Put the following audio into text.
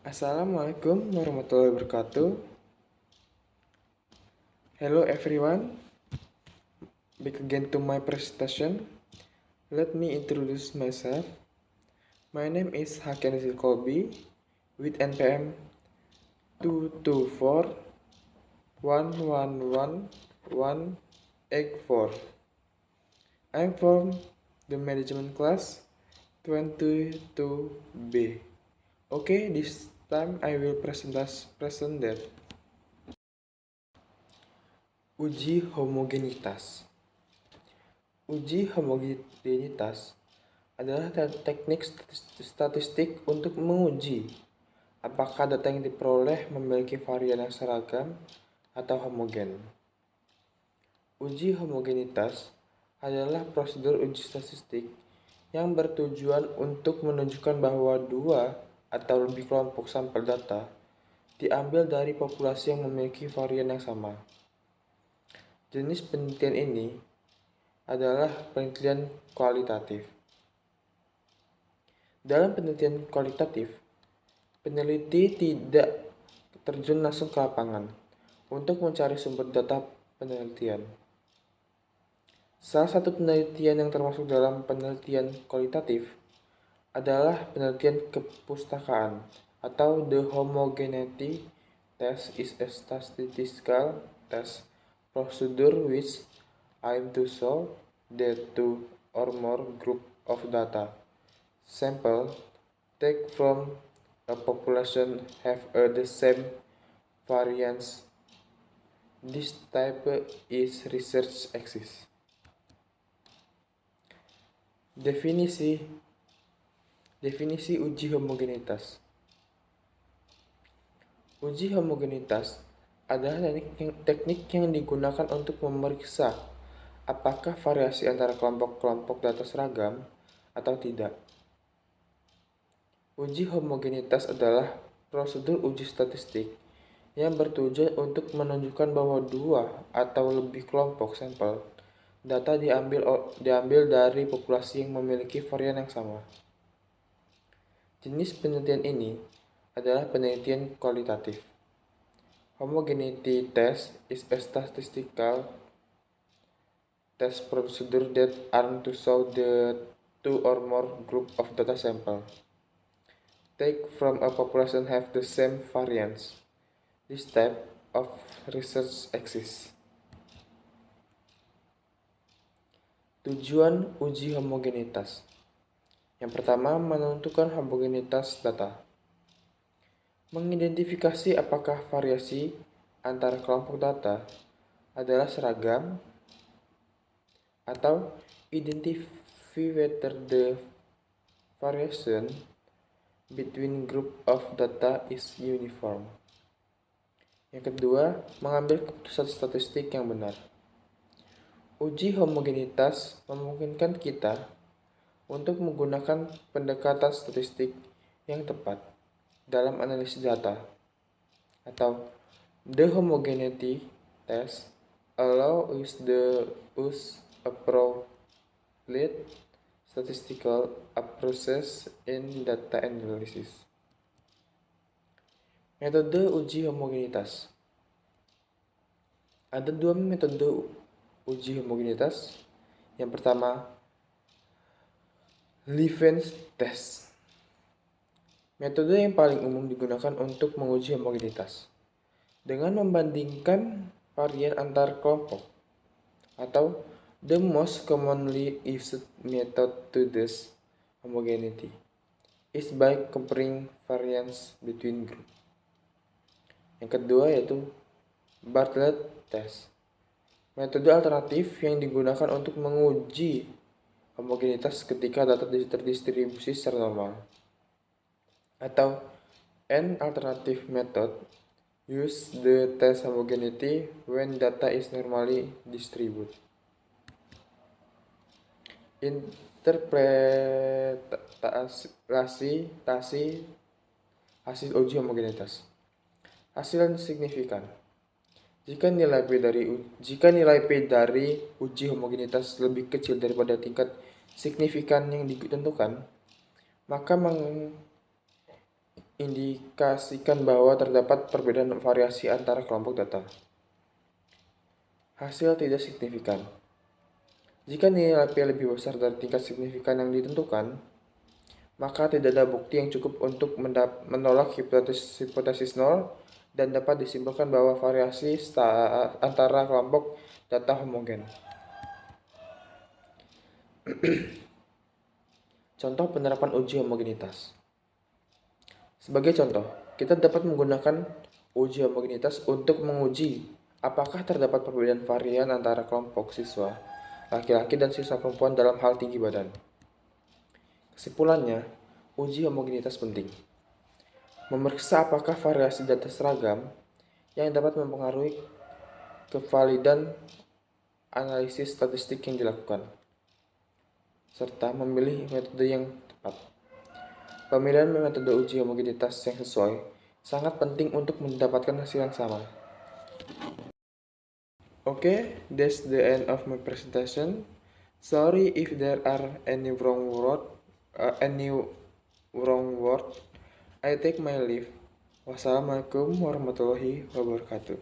Assalamualaikum warahmatullahi wabarakatuh. Hello everyone, back again to my presentation. Let me introduce myself. My name is Haken Kolbi with NPM 224111184. I'm from the management class 22B. Okay, this time I will present that uji homogenitas. Uji homogenitas adalah teknik statistik untuk menguji apakah data yang diperoleh memiliki varian yang seragam atau homogen. Uji homogenitas adalah prosedur uji statistik yang bertujuan untuk menunjukkan bahwa dua atau lebih kelompok sampel data diambil dari populasi yang memiliki varian yang sama. Jenis penelitian ini adalah penelitian kualitatif. Dalam penelitian kualitatif, peneliti tidak terjun langsung ke lapangan untuk mencari sumber data penelitian. Salah satu penelitian yang termasuk dalam penelitian kualitatif adalah penelitian kepustakaan atau the homogeneity test is a statistical test procedure which aim to show that two or more group of data sample take from a population have the same variance. This type is research axis. Definisi uji homogenitas. Uji homogenitas adalah teknik yang digunakan untuk memeriksa apakah variasi antara kelompok-kelompok data seragam atau tidak. Uji homogenitas adalah prosedur uji statistik yang bertujuan untuk menunjukkan bahwa dua atau lebih kelompok sampel data diambil dari populasi yang memiliki varian yang sama. Jenis penelitian ini adalah penelitian kualitatif. Homogeneity test is a statistical test procedure that aims to show that two or more group of data sample take from a population have the same variance. This type of research exists. Tujuan uji homogenitas. Yang pertama, menentukan homogenitas data. Mengidentifikasi apakah variasi antara kelompok data adalah seragam atau identify whether the variation between group of data is uniform. Yang kedua, mengambil keputusan statistik yang benar. Uji homogenitas memungkinkan kita untuk menggunakan pendekatan statistik yang tepat dalam analisis data, atau the homogeneity test allow us appropriate statistical approaches in data analysis. Metode uji homogenitas. Ada dua metode uji homogenitas. Yang pertama, Levens test. Metode yang paling umum digunakan untuk menguji homogenitas dengan membandingkan varian antar kelompok, atau the most commonly used method to test homogeneity is by comparing variance between group. Yang kedua yaitu Bartlett test. Metode alternatif yang digunakan untuk menguji homogenitas ketika data terdistribusi secara normal, atau an alternative method use the test homogeneity when data is normally distributed. Interpretasi hasil uji homogenitas. Hasil yang signifikan. Jika nilai P dari uji homogenitas lebih kecil daripada tingkat signifikan yang ditentukan, maka mengindikasikan bahwa terdapat perbedaan variasi antara kelompok data. Hasil tidak signifikan. Jika nilai P lebih besar dari tingkat signifikan yang ditentukan, maka tidak ada bukti yang cukup untuk menolak hipotesis nol dan dapat disimpulkan bahwa variasi antara kelompok data homogen. Contoh penerapan uji homogenitas. Sebagai contoh, kita dapat menggunakan uji homogenitas untuk menguji apakah terdapat perbedaan varian antara kelompok siswa laki-laki dan siswa perempuan dalam hal tinggi badan. Kesimpulannya, uji homogenitas penting. Memeriksa apakah variasi data seragam yang dapat mempengaruhi kevalidan analisis statistik yang dilakukan, serta memilih metode yang tepat. Pemilihan metode uji homogenitas yang sesuai sangat penting untuk mendapatkan hasil yang sama. Okay, that's the end of my presentation. Sorry if there are any wrong word. I take my leave. Wassalamualaikum warahmatullahi wabarakatuh.